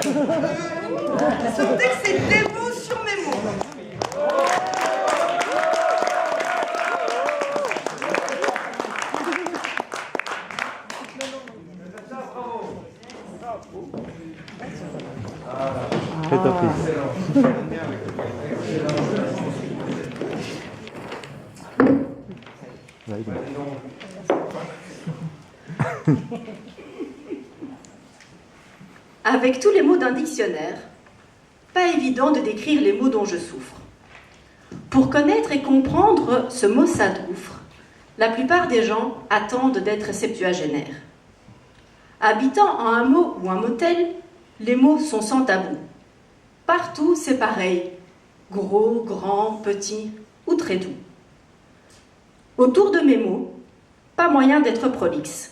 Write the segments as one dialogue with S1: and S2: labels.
S1: Sentez que c'est des mots sur mes mots.
S2: Fais ta prise.
S3: Avec tous les mots d'un dictionnaire, pas évident de décrire les mots dont je souffre. Pour connaître et comprendre ce mot sadoufre, la plupart des gens attendent d'être septuagénaires. Habitant en un mot ou un motel, les mots sont sans tabou. Partout, c'est pareil, gros, grand, petit ou très doux. Autour de mes mots, pas moyen d'être prolixe.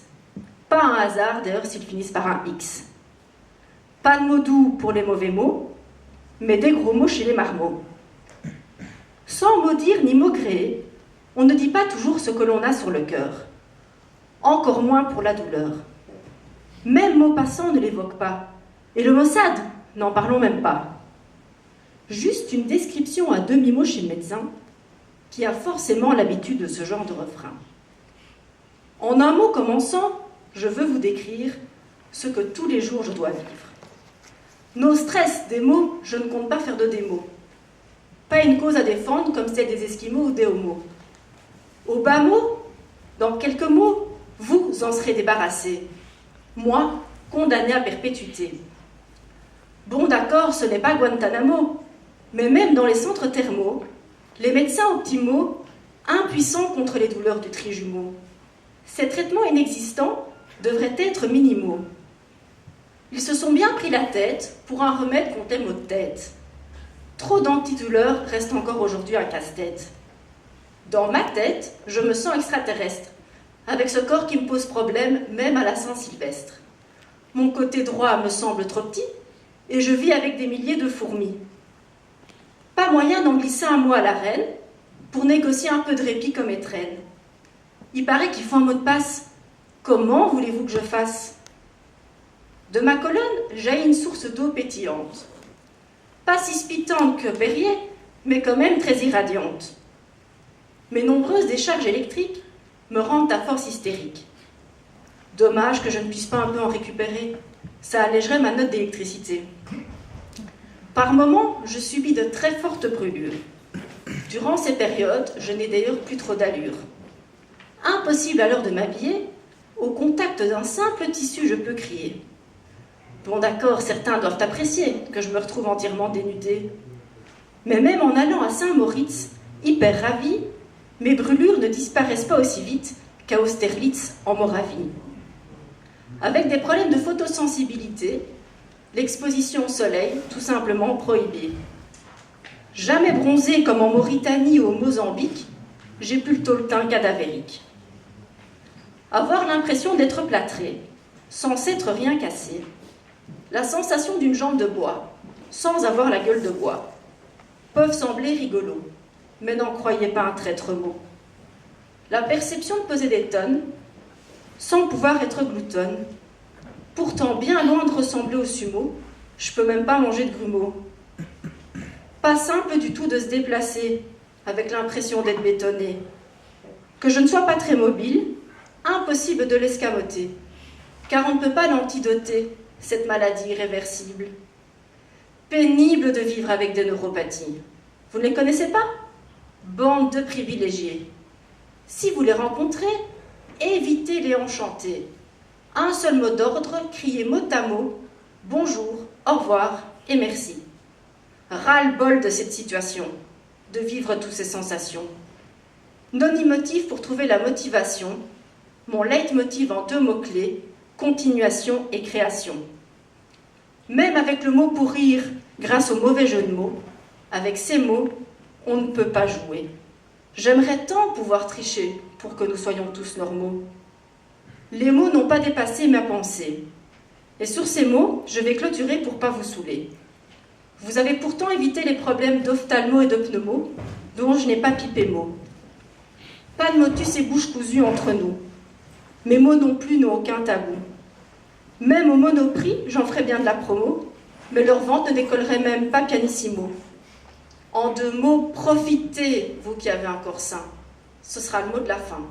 S3: Pas un hasard d'ailleurs s'ils finissent par un X. Pas de mots doux pour les mauvais mots, mais des gros mots chez les marmots. Sans maudire ni maugréer, on ne dit pas toujours ce que l'on a sur le cœur. Encore moins pour la douleur. Même Maupassant ne l'évoque pas. Et le mot sad, n'en parlons même pas. Juste une description à demi-mot chez le médecin, qui a forcément l'habitude de ce genre de refrain. En un mot commençant, je veux vous décrire ce que tous les jours je dois vivre. Nos stress des mots, je ne compte pas faire de démo. Pas une cause à défendre comme celle des Esquimaux ou des Homos. Au bas mot, dans quelques mots, vous en serez débarrassés. Moi, condamné à perpétuité. Bon d'accord, ce n'est pas Guantanamo, mais même dans les centres thermaux, les médecins optimaux, impuissants contre les douleurs du trijumeau. Ces traitements inexistants devraient être minimaux. Ils se sont bien pris la tête pour un remède contre les maux de tête. Trop d'antidouleurs restent encore aujourd'hui un casse-tête. Dans ma tête, je me sens extraterrestre, avec ce corps qui me pose problème même à la Saint-Sylvestre. Mon côté droit me semble trop petit, et je vis avec des milliers de fourmis. Pas moyen d'en glisser un mot à la reine, pour négocier un peu de répit comme étrenne. Il paraît qu'il faut un mot de passe. Comment voulez-vous que je fasse ? De ma colonne jaillit une source d'eau pétillante. Pas si spitante que Perrier, mais quand même très irradiante. Mes nombreuses décharges électriques me rendent à force hystérique. Dommage que je ne puisse pas un peu en récupérer. Ça allégerait ma note d'électricité. Par moments, je subis de très fortes brûlures. Durant ces périodes, je n'ai d'ailleurs plus trop d'allure. Impossible alors de m'habiller. Au contact d'un simple tissu, je peux crier. Bon d'accord, certains doivent apprécier que je me retrouve entièrement dénudée. Mais même en allant à Saint-Moritz, hyper ravie, mes brûlures ne disparaissent pas aussi vite qu'à Austerlitz, en Moravie. Avec des problèmes de photosensibilité, l'exposition au soleil, tout simplement prohibée. Jamais bronzée comme en Mauritanie ou au Mozambique, j'ai plutôt le teint cadavérique. Avoir l'impression d'être plâtré, sans s'être rien cassé. La sensation d'une jambe de bois, sans avoir la gueule de bois, peuvent sembler rigolos, mais n'en croyez pas un traître mot. La perception de peser des tonnes, sans pouvoir être gloutonne, pourtant bien loin de ressembler au sumo, je peux même pas manger de grumeaux. Pas simple du tout de se déplacer, avec l'impression d'être bétonné. Que je ne sois pas très mobile, impossible de l'escamoter, car on ne peut pas l'antidoter, cette maladie irréversible. Pénible de vivre avec des neuropathies. Vous ne les connaissez pas ? Bande de privilégiés. Si vous les rencontrez, évitez les enchanter. Un seul mot d'ordre, criez mot à mot, bonjour, au revoir et merci. Ras-le-bol de cette situation, de vivre toutes ces sensations. Nonimotif pour trouver la motivation, mon leitmotiv en 2 mots-clés, continuation et création. Même avec le mot pour rire, grâce au mauvais jeu de mots, avec ces mots, on ne peut pas jouer. J'aimerais tant pouvoir tricher pour que nous soyons tous normaux. Les mots n'ont pas dépassé ma pensée. Et sur ces mots, je vais clôturer pour pas vous saouler. Vous avez pourtant évité les problèmes d'ophtalmo et de pneumo, dont je n'ai pas pipé mot. Pas de motus et bouche cousue entre nous. Mes mots non plus n'ont aucun tabou. Même au Monoprix, j'en ferai bien de la promo, mais leur vente ne décollerait même pas pianissimo. En 2 mots, profitez, vous qui avez un corps sain. Ce sera le mot de la fin.